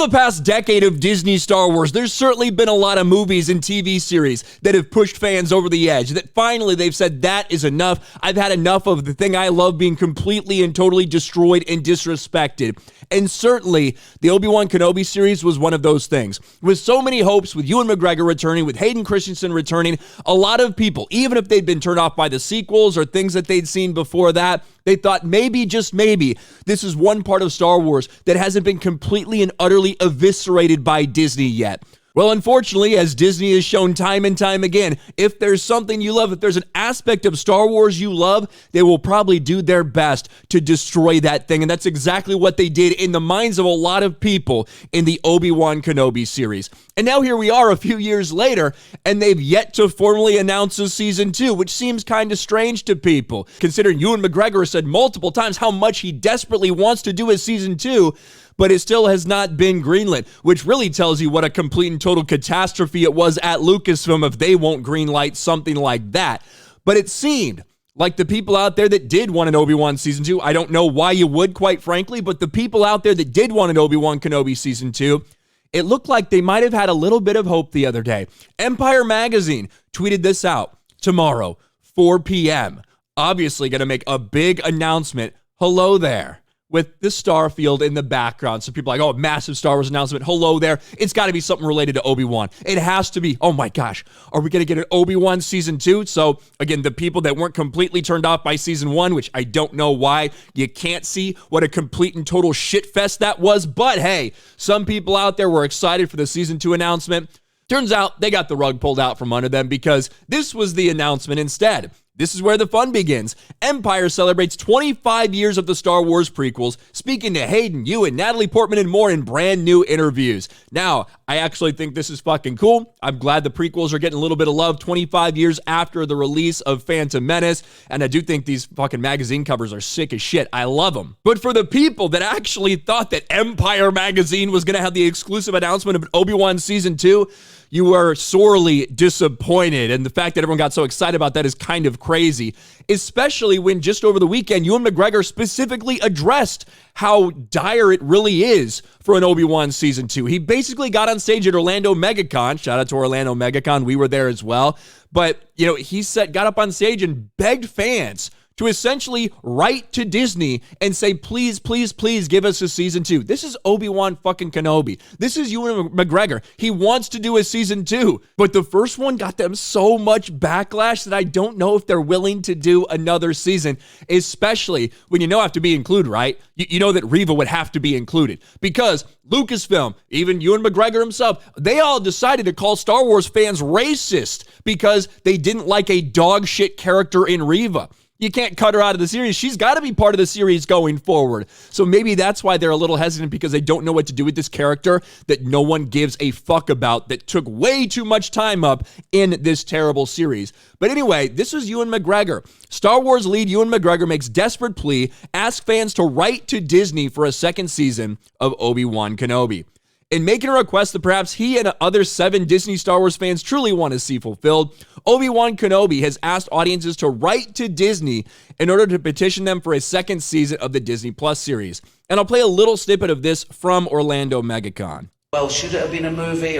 Over the past decade of Disney Star Wars, there's certainly been a lot of movies and TV series that have pushed fans over the edge, that finally they've said, that is enough. I've had enough of the thing I love being completely and totally destroyed and disrespected. And certainly, the Obi-Wan Kenobi series was one of those things. With so many hopes, with Ewan McGregor returning, with Hayden Christensen returning, a lot of people, even if they'd been turned off by the sequels or things that they'd seen before that, they thought maybe, just maybe, this is one part of Star Wars that hasn't been completely and utterly eviscerated by Disney yet. Well, unfortunately, as Disney has shown time and time again, if there's something you love, if there's an aspect of Star Wars you love, they will probably do their best to destroy that thing. And that's exactly what they did in the minds of a lot of people in the Obi-Wan Kenobi series. And now here we are a few years later, and they've yet to formally announce a season 2, which seems kind of strange to people, considering Ewan McGregor said multiple times how much he desperately wants to do a season 2, but it still has not been greenlit, which really tells you what a complete and total catastrophe it was at Lucasfilm if they won't greenlight something like that. But it seemed like the people out there that did want an Obi-Wan Season 2, I don't know why you would, quite frankly, but the people out there that did want an Obi-Wan Kenobi Season 2, it looked like they might have had a little bit of hope the other day. Empire Magazine tweeted this out tomorrow, 4 p.m. Obviously going to make a big announcement. Hello there. With the Starfield in the background. So people are like, oh, massive Star Wars announcement. Hello there. It's got to be something related to Obi-Wan. It has to be. Oh my gosh. Are we going to get an Obi-Wan Season 2? So again, the people that weren't completely turned off by Season 1, which I don't know why you can't see what a complete and total shitfest that was. But hey, some people out there were excited for the Season 2 announcement. Turns out they got the rug pulled out from under them because this was the announcement instead. This is where the fun begins. Empire celebrates 25 years of the Star Wars prequels, speaking to Hayden, Ewan, Natalie Portman, and more in brand new interviews. Now, I actually think this is fucking cool. I'm glad the prequels are getting a little bit of love 25 years after the release of Phantom Menace, and I do think these fucking magazine covers are sick as shit. I love them. But for the people that actually thought that Empire Magazine was going to have the exclusive announcement of Obi-Wan Season 2, you are sorely disappointed, and the fact that everyone got so excited about that is kind of crazy, especially when just over the weekend, Ewan McGregor specifically addressed how dire it really is for an Obi-Wan Season 2. He basically got on stage at Orlando MegaCon. Shout out to Orlando MegaCon. We were there as well. But, he got up on stage and begged fans to essentially write to Disney and say, please, please, please give us a Season 2. This is Obi-Wan fucking Kenobi. This is Ewan McGregor. He wants to do a Season 2. But the first one got them so much backlash that I don't know if they're willing to do another season, especially when have to be included, right? You know that Reva would have to be included because Lucasfilm, even Ewan McGregor himself, they all decided to call Star Wars fans racist because they didn't like a dog shit character in Reva. You can't cut her out of the series. She's got to be part of the series going forward. So maybe that's why they're a little hesitant because they don't know what to do with this character that no one gives a fuck about that took way too much time up in this terrible series. But anyway, this was Ewan McGregor. Star Wars lead Ewan McGregor makes desperate plea, asks fans to write to Disney for a second season of Obi-Wan Kenobi. In making a request that perhaps he and other 7 Disney Star Wars fans truly want to see fulfilled, Obi-Wan Kenobi has asked audiences to write to Disney in order to petition them for a second season of the Disney Plus series. And I'll play a little snippet of this from Orlando MegaCon. Well, should it have been a movie?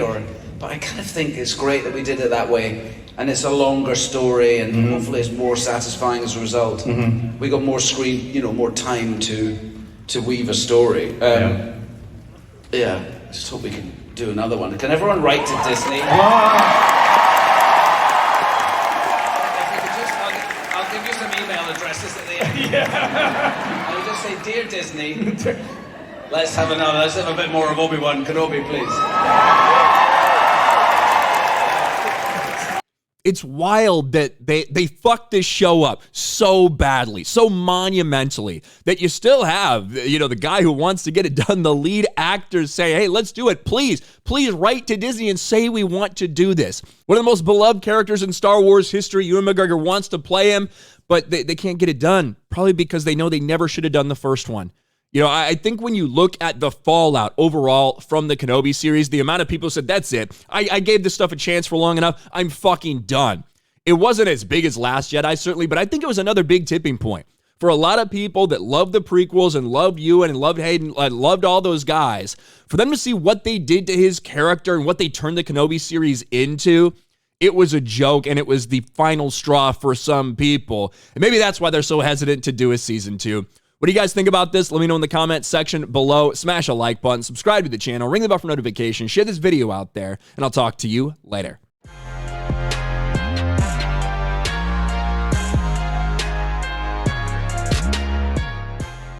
But I kind of think it's great that we did it that way. And it's a longer story, and hopefully it's more satisfying as a result. We got more screen, more time to weave a story. Yeah. Just hope we can do another one. Can everyone write to Disney? If you could just, I'll give you some email addresses at the end. I'll just say, dear Disney, let's have a bit more of Obi-Wan Kenobi, please. It's wild that they fucked this show up so badly, so monumentally, that you still have, the guy who wants to get it done, the lead actor say, hey, let's do it. Please write to Disney and say we want to do this. One of the most beloved characters in Star Wars history, Ewan McGregor wants to play him, but they can't get it done, probably because they know they never should have done the first one. I think when you look at the fallout overall from the Kenobi series, the amount of people said, that's it. I gave this stuff a chance for long enough. I'm fucking done. It wasn't as big as Last Jedi, certainly, but I think it was another big tipping point. For a lot of people that loved the prequels and loved Ewan and loved Hayden, loved all those guys, for them to see what they did to his character and what they turned the Kenobi series into, it was a joke, and it was the final straw for some people. And maybe that's why they're so hesitant to do a season 2. What do you guys think about this? Let me know in the comment section below. Smash a like button, subscribe to the channel, ring the bell for notifications, share this video out there, and I'll talk to you later.